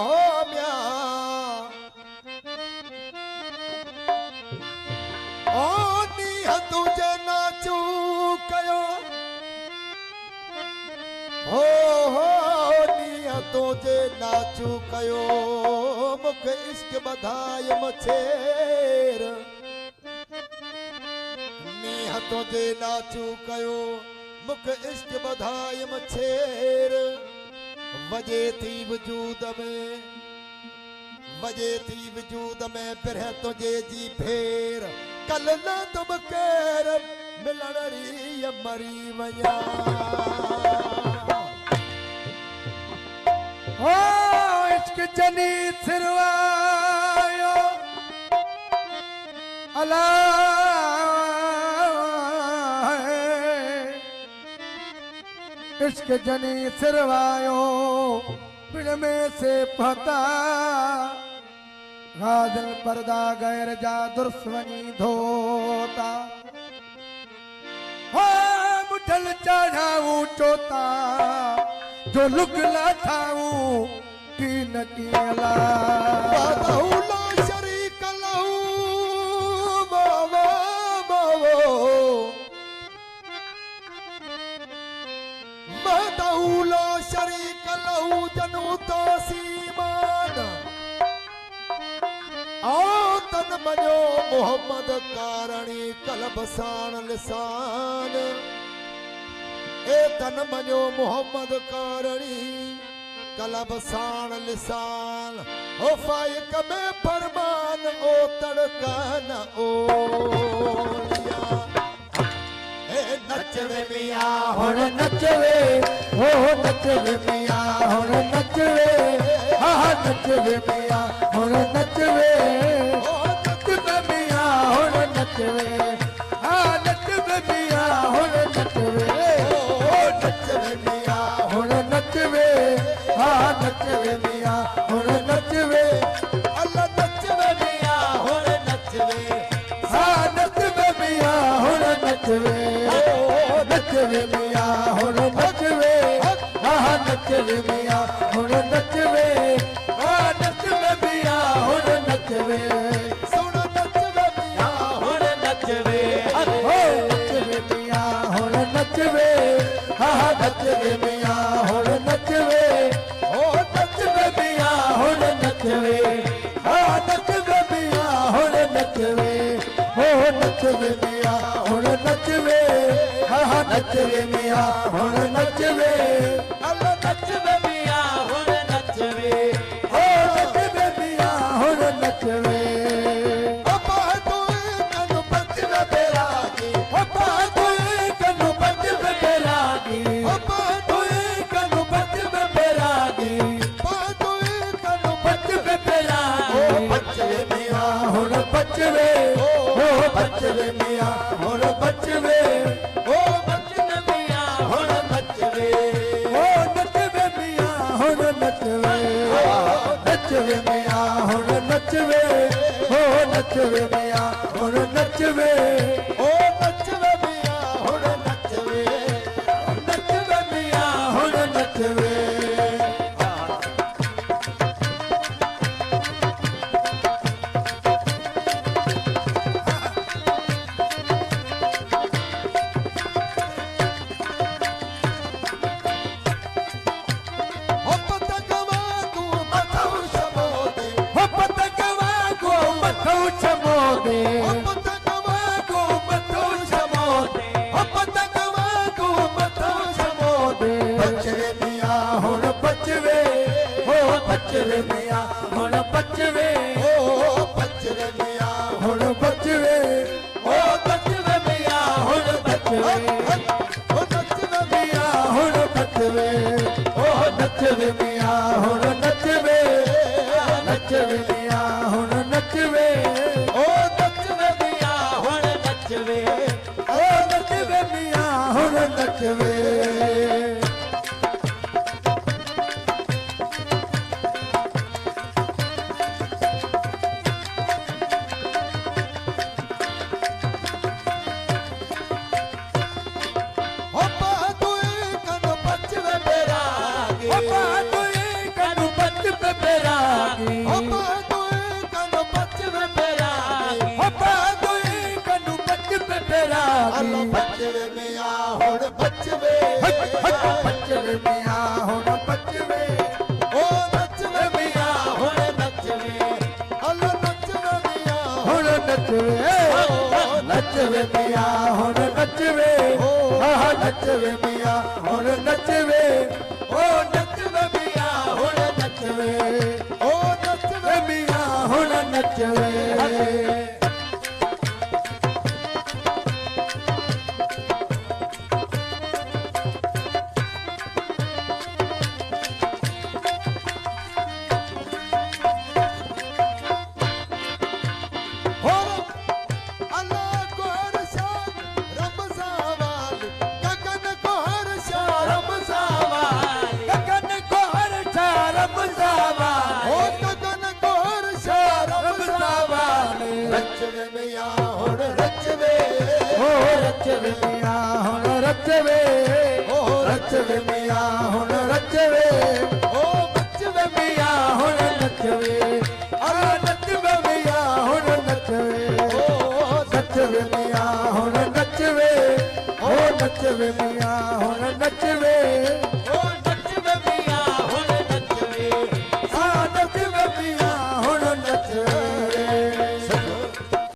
हो म्या ओ नी तुझे नाचू कयो हो नी तुझे नाचू कयो मुखे इश्क बधाई मछेर नी तुझे नाचू कयो मुख इश्क बधाई मछेर वजे थी वजूद में फिर तुझे जी फेर कल न तुम केर मिलण री मरी वया हो इश्क जनी सिरवायो अला इश्क जनी सिरवायो पिण में से पता गाजल पर्दा गैर जा दुर्सवनी धोता हो मुठल चढ़ाऊं चोता जो लुकला ठाऊं की न की अला बाबूला शरीक लहू बाबा बाबा शरीक लहू जनू तो सीमान आओ तन मनो मोहम्मद कारणी कलब साण लिसान ए तन मनो मोहम्मद कारणी कलब साण लिसान ओ फाइक में फरमान ओ तड़का न ओ नचवे मिया हुण नचवे हो नचवे मिया हुण नचवे हा नचवे मिया हुण नचवे नचवे मिया हुण नचवे हा नचवे मिया हुण नचवे हो नचवे मिया हुण नचवे हा नचवे मिया हुण नचवे अल्लाह नचवे मिया हुण नचवे हा नचवे मिया हुण नचवे नचवे मिया हुण नचवे हा नचवे मिया हुण नचवे हा नचवे मिया हुण नचवे सुन नचवे मिया हुण नचवे हो नचवे मिया हुण नचवे हा नचवे मिया हुण नचवे हो नचवे मिया हुण नचवे हा नचवे मिया हुण नचवे हो नचवे मिया हुण नचवे हा नचवे मिया हुण नचवे अल्लाह नचवे मिया हुण नचवे हो नचवे मिया हुण नचवे अपा तो कनु बचवे बेरागी अपा तोय कनु बचवे बेरागी अपा तोय कनु बचवे बेरागी पा तो कनु बचवे बेरागी बचवे मिया हुण बचवे हो बचवे मिया हुण बचवे हो बचवे मिया हुण नचवे हो नचवे मिया हुण नचवे नचवे मिया हुण नचवे हो नचवे मिया हुण नचवे ओ नचवे मिया हुण नचवे नचवे मिया हुण नचवे हो पतंगवा तू मथौ समोदे हो पतंगवा को मथौ छमोदे हो पतंगवा को मथौ छमोदे हो पतंगवा को मथौ छमोदे बचवे मिया हुण बचवे हो बचवे मिया हुण बचवे ओ पचवे मिया हुण बचवे हो बचवे मिया हुण बचवे ओ नचवे मिया हुण बचवे हो नचवे मिया हुण नचवे नचवे मिया हुण नचवे ओ नचवे मिया हुण नचवे ओ नचवे मिया हुण नचवे ਕੀ ਆਪਾਂ ਦੋਏ ਕੰਨ ਬਚਵੇ ਬੈਰਾਗੀ ਆਪਾਂ ਦੋਏ ਕੰਨੂ ਬਚਵੇ ਬੈਰਾਗੀ ਅੱਲਾ ਬਚਵੇ ਮਿਆ ਹੁਣ ਬਚਵੇ ਬਚਵੇ ਮੀਆਂ ਹੁਣ ਬਚਵੇ ਓ ਨੱਚਵੇ ਮਿਆ ਹੁਣ ਨੱਚਵੇ ਅੱਲਾ ਨੱਚਵੇ ਮਿਆ ਹੁਣ ਨੱਚਵੇ ਨੱਚਵੇ ਮੀਆਂ ਹੁਣ ਨੱਚਵੇ ਆਹ ਨੱਚਵੇ ਮੀਆਂ ਹੁਣ ਨੱਚਵੇ ਓ ਨੱਚਵੇ ਮੀਆਂ ਹੁਣ ਨੱਚਵੇ ਓ ਨੱਚਵੇ ਮੀਆਂ ਹੁਣ ਨੱਚਵੇ रचवे मिया हुण रचवे रचवे मिया हुण रचवे रचवे मिया हुण रचवे नचवे मिया हुण नचवे अरे नचवे मिया हुण नचवे नचवे मिया हुण नचवे नचवे मिया हुण नचवे